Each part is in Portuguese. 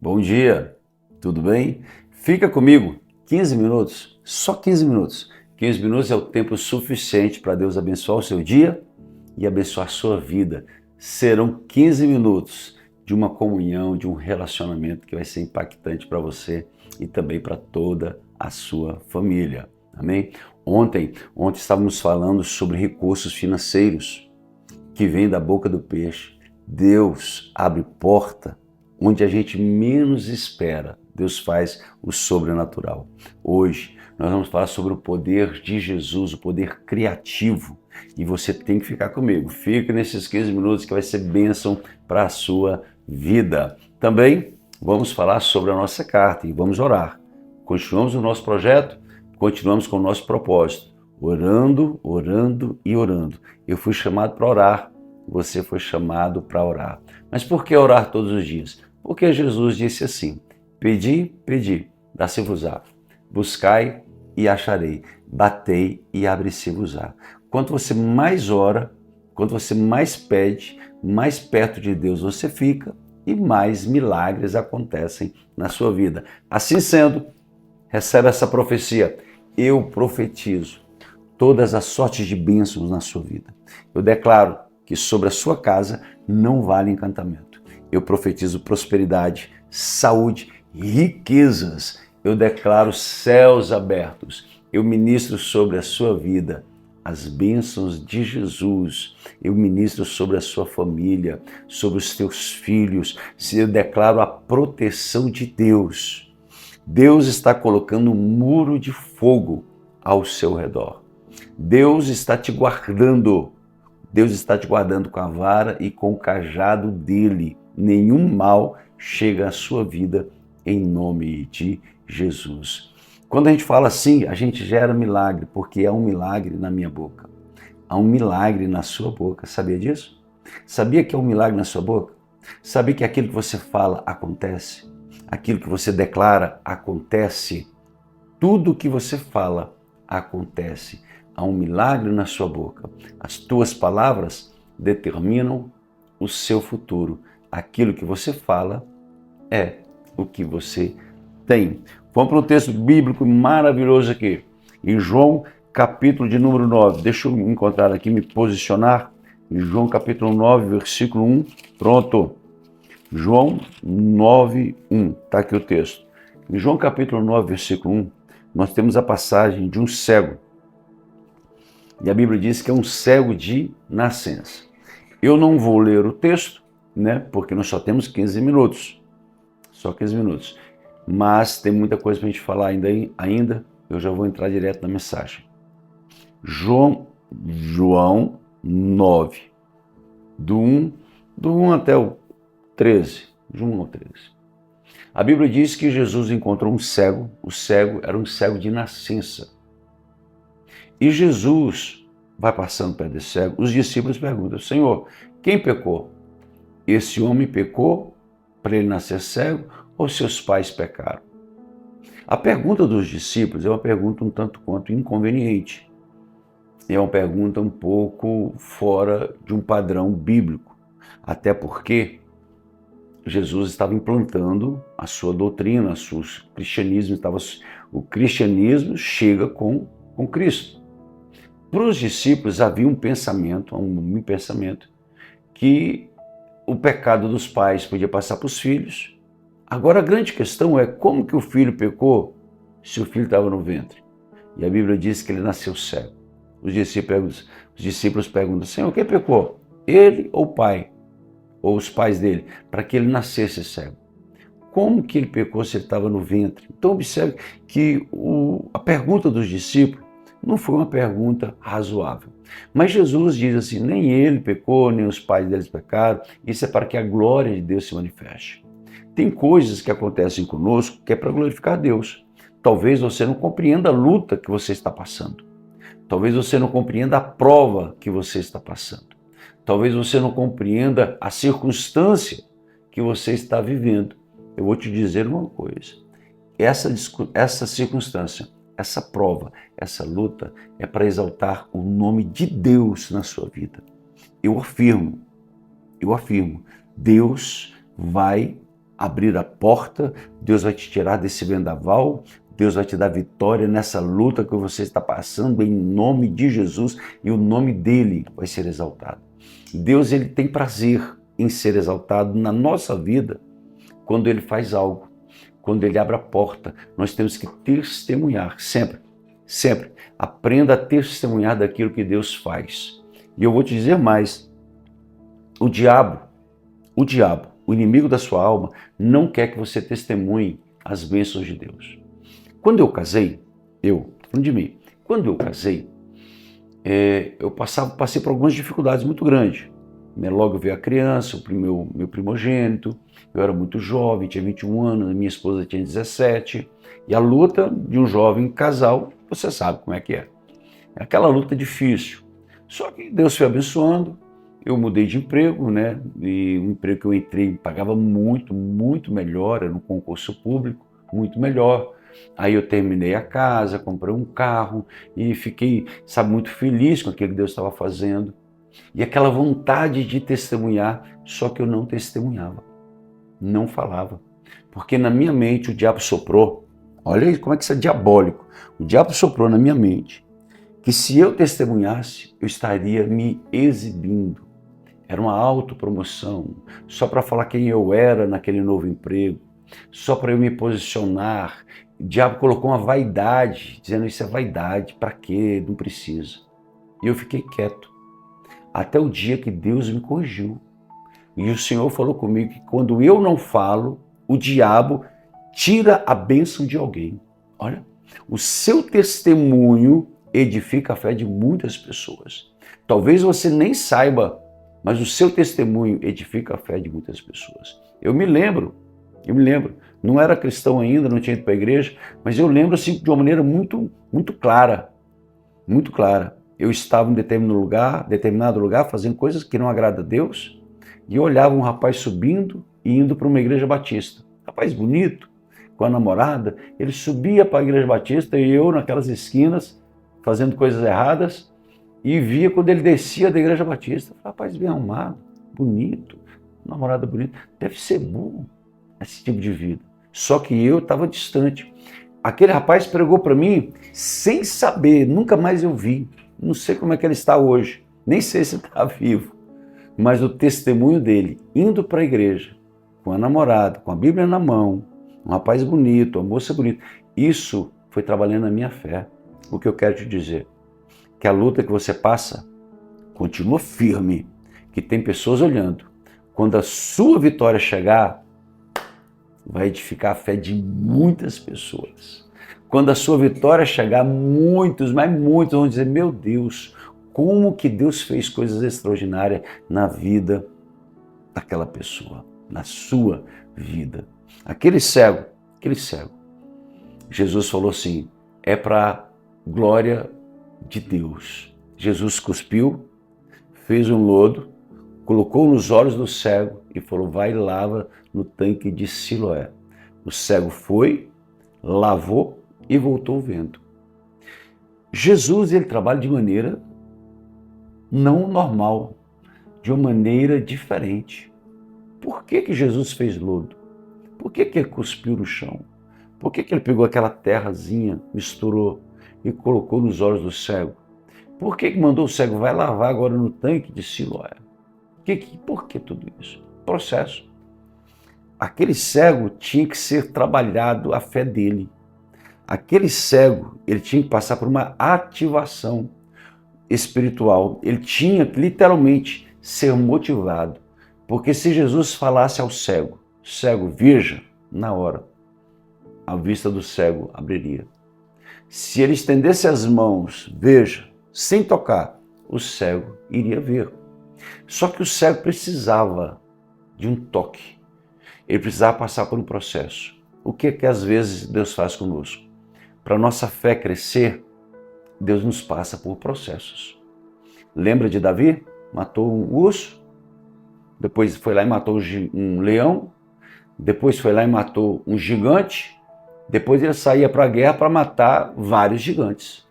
Bom dia, tudo bem? Fica comigo 15 minutos, só 15 minutos. 15 minutos é o tempo suficiente para Deus abençoar o seu dia e abençoar a sua vida. Serão 15 minutos de uma comunhão, de um relacionamento que vai ser impactante para você e também para toda a sua família. Amém? Ontem estávamos falando sobre recursos financeiros que vêm da boca do peixe. Deus abre porta onde a gente menos espera. Deus faz o sobrenatural. Hoje nós vamos falar sobre o poder de Jesus, o poder criativo. E você tem que ficar comigo. Fica nesses 15 minutos que vai ser bênção para a sua vida. Também vamos falar sobre a nossa carta e vamos orar. Continuamos o nosso projeto, continuamos com o nosso propósito. Orando, orando e orando. Eu fui chamado para orar. Você foi chamado para orar. Mas por que orar todos os dias? Porque Jesus disse assim: pedi, pedi, dá-se-vos-á. Buscai e acharei. Batei e abre-se-vos-á. Quanto você mais ora, quanto você mais pede, mais perto de Deus você fica e mais milagres acontecem na sua vida. Assim sendo, recebe essa profecia. Eu profetizo todas as sortes de bênçãos na sua vida. Eu declaro que sobre a sua casa não vale encantamento. Eu profetizo prosperidade, saúde, riquezas. Eu declaro céus abertos. Eu ministro sobre a sua vida as bênçãos de Jesus. Eu ministro sobre a sua família, sobre os teus filhos. Eu declaro a proteção de Deus. Deus está colocando um muro de fogo ao seu redor. Deus está te guardando. Deus está te guardando com a vara e com o cajado dele. Nenhum mal chega à sua vida em nome de Jesus. Quando a gente fala assim, a gente gera milagre, porque há um milagre na minha boca. Há um milagre na sua boca. Sabia disso? Sabia que há um milagre na sua boca? Sabia que aquilo que você fala acontece? Aquilo que você declara acontece? Tudo que você fala acontece. Há um milagre na sua boca. As tuas palavras determinam o seu futuro. Aquilo que você fala é o que você tem. Vamos para um texto bíblico maravilhoso aqui. Em João, capítulo de número 9. Deixa eu encontrar aqui, me posicionar. Em João, capítulo 9, versículo 1. Pronto. João 9, 1. Está aqui o texto. Em João, capítulo 9, versículo 1, nós temos a passagem de um cego. E a Bíblia diz que é um cego de nascença. Eu não vou ler o texto, né? Porque nós só temos 15 minutos. Só 15 minutos. Mas tem muita coisa para a gente falar ainda. Eu já vou entrar direto na mensagem. João 9, do 1 até o 13. De 1 ao 13. A Bíblia diz que Jesus encontrou um cego. O cego era um cego de nascença. E Jesus vai passando perto desse cego. Os discípulos perguntam: Senhor, quem pecou? Esse homem pecou para ele nascer cego ou seus pais pecaram? A pergunta dos discípulos é uma pergunta um tanto quanto inconveniente. É uma pergunta um pouco fora de um padrão bíblico. Até porque Jesus estava implantando a sua doutrina, o cristianismo chega com Cristo. Para os discípulos havia um pensamento que o pecado dos pais podia passar para os filhos. Agora a grande questão é como que o filho pecou se o filho estava no ventre. E a Bíblia diz que ele nasceu cego. Os discípulos perguntam: Senhor, quem pecou? Ele ou o pai? Ou os pais dele? Para que ele nascesse cego. Como que ele pecou se ele estava no ventre? Então observe que a pergunta dos discípulos não foi uma pergunta razoável. Mas Jesus diz assim: nem ele pecou, nem os pais deles pecaram. Isso é para que a glória de Deus se manifeste. Tem coisas que acontecem conosco que é para glorificar Deus. Talvez você não compreenda a luta que você está passando. Talvez você não compreenda a prova que você está passando. Talvez você não compreenda a circunstância que você está vivendo. Eu vou te dizer uma coisa. Essa circunstância, essa prova, essa luta é para exaltar o nome de Deus na sua vida. Eu afirmo, Deus vai abrir a porta, Deus vai te tirar desse vendaval, Deus vai te dar vitória nessa luta que você está passando em nome de Jesus e o nome dele vai ser exaltado. Deus, ele tem prazer em ser exaltado na nossa vida quando ele faz algo, quando ele abre a porta. Nós temos que testemunhar sempre, sempre. Aprenda a testemunhar daquilo que Deus faz. E eu vou te dizer mais, o diabo, o inimigo da sua alma, não quer que você testemunhe as bênçãos de Deus. Quando eu casei, falando de mim, quando eu casei, eu passei por algumas dificuldades muito grandes. Logo veio a criança, o meu primogênito, eu era muito jovem, tinha 21 anos, minha esposa tinha 17, e a luta de um jovem casal, você sabe como é que é. É aquela luta difícil. Só que Deus foi abençoando, eu mudei de emprego, né? E o emprego que eu entrei pagava muito, muito melhor, era um concurso público, muito melhor. Aí eu terminei a casa, comprei um carro e fiquei, muito feliz com aquilo que Deus estava fazendo. E aquela vontade de testemunhar, só que eu não testemunhava, não falava. Porque na minha mente o diabo soprou, olha aí como é que isso é diabólico, o diabo soprou na minha mente que se eu testemunhasse, eu estaria me exibindo. Era uma autopromoção, só para falar quem eu era naquele novo emprego, só para eu me posicionar. O diabo colocou uma vaidade, dizendo isso é vaidade, para quê? Não precisa. E eu fiquei quieto, até o dia que Deus me corrigiu. E o Senhor falou comigo que quando eu não falo, o diabo tira a bênção de alguém. Olha, o seu testemunho edifica a fé de muitas pessoas. Talvez você nem saiba, mas o seu testemunho edifica a fé de muitas pessoas. Eu me lembro, não era cristão ainda, não tinha ido para a igreja, mas eu lembro assim de uma maneira muito, muito clara, muito clara. Eu estava em determinado lugar, fazendo coisas que não agradam a Deus, e eu olhava um rapaz subindo e indo para uma igreja batista. Rapaz bonito, com a namorada, ele subia para a igreja batista e eu naquelas esquinas, fazendo coisas erradas, e via quando ele descia da igreja batista. Rapaz bem arrumado, bonito, namorada bonita, deve ser bom esse tipo de vida. Só que eu estava distante. Aquele rapaz pregou para mim sem saber, nunca mais eu vi. Não sei como é que ele está hoje, nem sei se está vivo. Mas o testemunho dele, indo para a igreja, com a namorada, com a Bíblia na mão, um rapaz bonito, uma moça bonita, isso foi trabalhando na minha fé. O que eu quero te dizer, que a luta que você passa, continua firme, que tem pessoas olhando. Quando a sua vitória chegar, vai edificar a fé de muitas pessoas. Quando a sua vitória chegar, muitos, mas muitos vão dizer, meu Deus, como que Deus fez coisas extraordinárias na vida daquela pessoa, na sua vida. Aquele cego, Jesus falou assim, é para glória de Deus. Jesus cuspiu, fez um lodo, colocou nos olhos do cego e falou, vai e lava no tanque de Siloé. O cego foi, lavou e voltou vendo. Jesus, ele trabalha de maneira não normal, de uma maneira diferente. Por que Jesus fez lodo? Por que ele cuspiu no chão? Por que ele pegou aquela terrazinha, misturou e colocou nos olhos do cego? Por que mandou o cego, vai lavar agora no tanque de Siloé? Por que tudo isso? Processo. Aquele cego tinha que ser trabalhado a fé dele. Aquele cego, ele tinha que passar por uma ativação espiritual. Ele tinha que literalmente ser motivado. Porque se Jesus falasse ao cego, veja, na hora, a vista do cego abriria. Se ele estendesse as mãos, veja, sem tocar, o cego iria ver. Só que o cego precisava de um toque. Ele precisava passar por um processo. O que é que às vezes Deus faz conosco? Para nossa fé crescer, Deus nos passa por processos. Lembra de Davi? Matou um urso, depois foi lá e matou um leão, depois foi lá e matou um gigante, depois ele saía para a guerra para matar vários gigantes.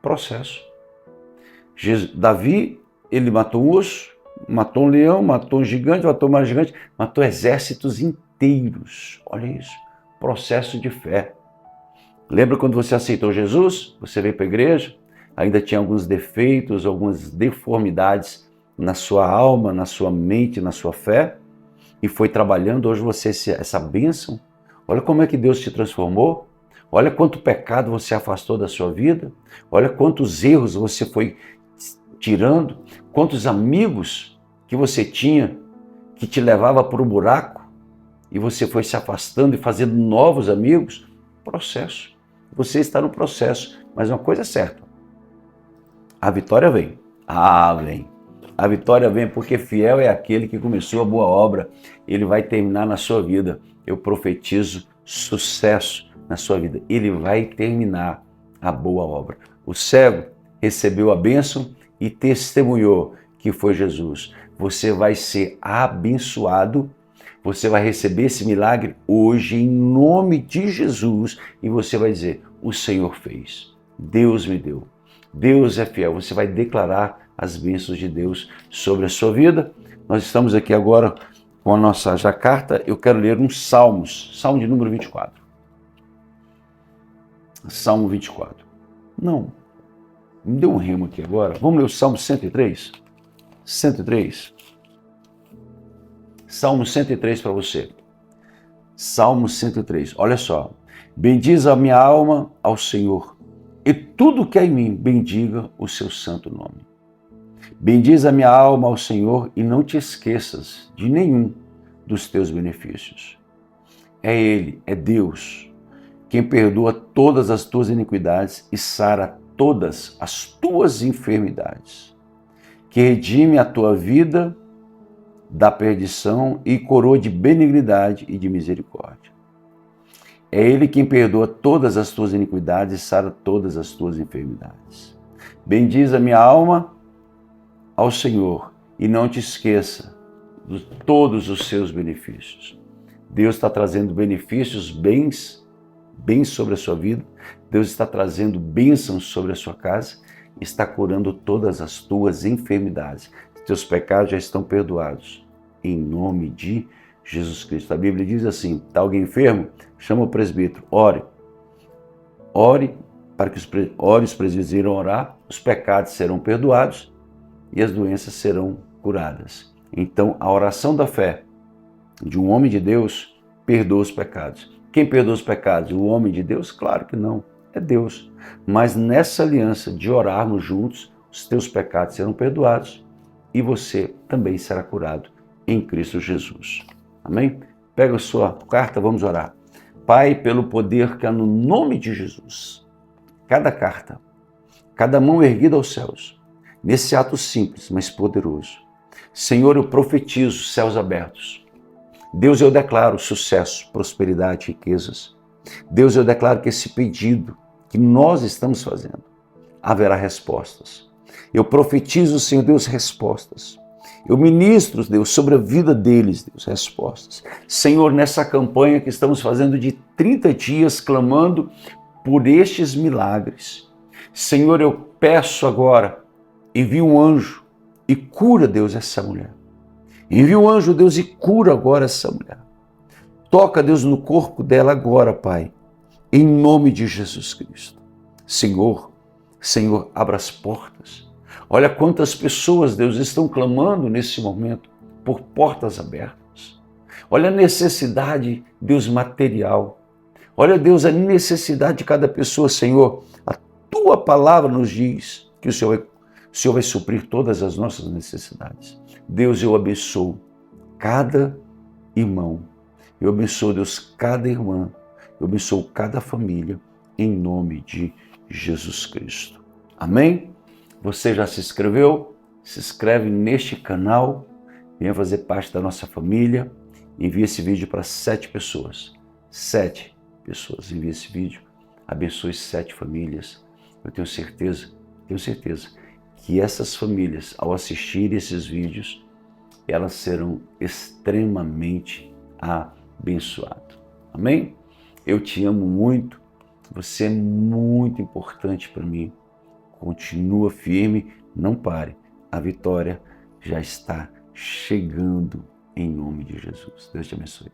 Processo. Davi, ele matou um urso, matou um leão, matou um gigante, matou mais gigante, matou exércitos inteiros. Olha isso, processo de fé. Lembra quando você aceitou Jesus? Você veio para a igreja, ainda tinha alguns defeitos, algumas deformidades na sua alma, na sua mente, na sua fé, e foi trabalhando. Hoje você, essa bênção, olha como é que Deus te transformou, olha quanto pecado você afastou da sua vida, olha quantos erros você foi tirando, quantos amigos que você tinha que te levava para o buraco, e você foi se afastando e fazendo novos amigos. Processo. Você está no processo, mas uma coisa é certa, a vitória vem. Vem. A vitória vem porque fiel é aquele que começou a boa obra, ele vai terminar na sua vida. Eu profetizo sucesso na sua vida, ele vai terminar a boa obra. O cego recebeu a bênção e testemunhou que foi Jesus. Você vai ser abençoado, você vai receber esse milagre hoje em nome de Jesus e você vai dizer, o Senhor fez, Deus me deu, Deus é fiel. Você vai declarar as bênçãos de Deus sobre a sua vida. Nós estamos aqui agora com a nossa já carta. Eu quero ler uns salmos, salmo de número 24. Salmo 24. Não, me deu um remo aqui agora. Vamos ler o Salmo 103? 103. Salmo 103 para você. Salmo 103. Olha só. Bendiz a minha alma ao Senhor, e tudo que há em mim bendiga o seu santo nome. Bendiz a minha alma ao Senhor e não te esqueças de nenhum dos teus benefícios. É Ele, é Deus, quem perdoa todas as tuas iniquidades e sara todas as tuas enfermidades, que redime a tua vida da perdição e coroa de benignidade e de misericórdia. É Ele quem perdoa todas as tuas iniquidades e sara todas as tuas enfermidades. Bendiz a minha alma ao Senhor e não te esqueça de todos os seus benefícios. Deus está trazendo benefícios, bens sobre a sua vida. Deus está trazendo bênçãos sobre a sua casa. Está curando todas as tuas enfermidades. Teus pecados já estão perdoados. Em nome de Jesus Cristo. A Bíblia diz assim, está alguém enfermo? Chama o presbítero, ore. Ore para que os presbíteros irão orar, os pecados serão perdoados e as doenças serão curadas. Então, a oração da fé de um homem de Deus perdoa os pecados. Quem perdoa os pecados? O homem de Deus? Claro que não, é Deus. Mas nessa aliança de orarmos juntos, os teus pecados serão perdoados e você também será curado em Cristo Jesus. Amém? Pega a sua carta, vamos orar. Pai, pelo poder que há no nome de Jesus, cada carta, cada mão erguida aos céus, nesse ato simples, mas poderoso. Senhor, eu profetizo céus abertos. Deus, eu declaro sucesso, prosperidade, riquezas. Deus, eu declaro que esse pedido que nós estamos fazendo, haverá respostas. Eu profetizo, Senhor Deus, respostas. Eu ministro, Deus, sobre a vida deles, Deus, respostas. Senhor, nessa campanha que estamos fazendo de 30 dias, clamando por estes milagres. Senhor, eu peço agora, envia um anjo e cura, Deus, essa mulher. Envia um anjo, Deus, e cura agora essa mulher. Toca, Deus, no corpo dela agora, Pai, em nome de Jesus Cristo. Senhor, abra as portas. Olha quantas pessoas, Deus, estão clamando nesse momento por portas abertas. Olha a necessidade, Deus, material. Olha, Deus, a necessidade de cada pessoa, Senhor. A Tua palavra nos diz que o Senhor vai suprir todas as nossas necessidades. Deus, eu abençoo cada irmão. Eu abençoo, Deus, cada irmã. Eu abençoo cada família, em nome de Jesus Cristo. Amém? Você já se inscreveu? Se inscreve neste canal, venha fazer parte da nossa família. Envie esse vídeo para 7 pessoas. 7 pessoas. Envie esse vídeo. Abençoe 7 famílias. Eu tenho certeza que essas famílias, ao assistir esses vídeos, elas serão extremamente abençoadas. Amém? Eu te amo muito. Você é muito importante para mim. Continua firme, não pare. A vitória já está chegando em nome de Jesus. Deus te abençoe.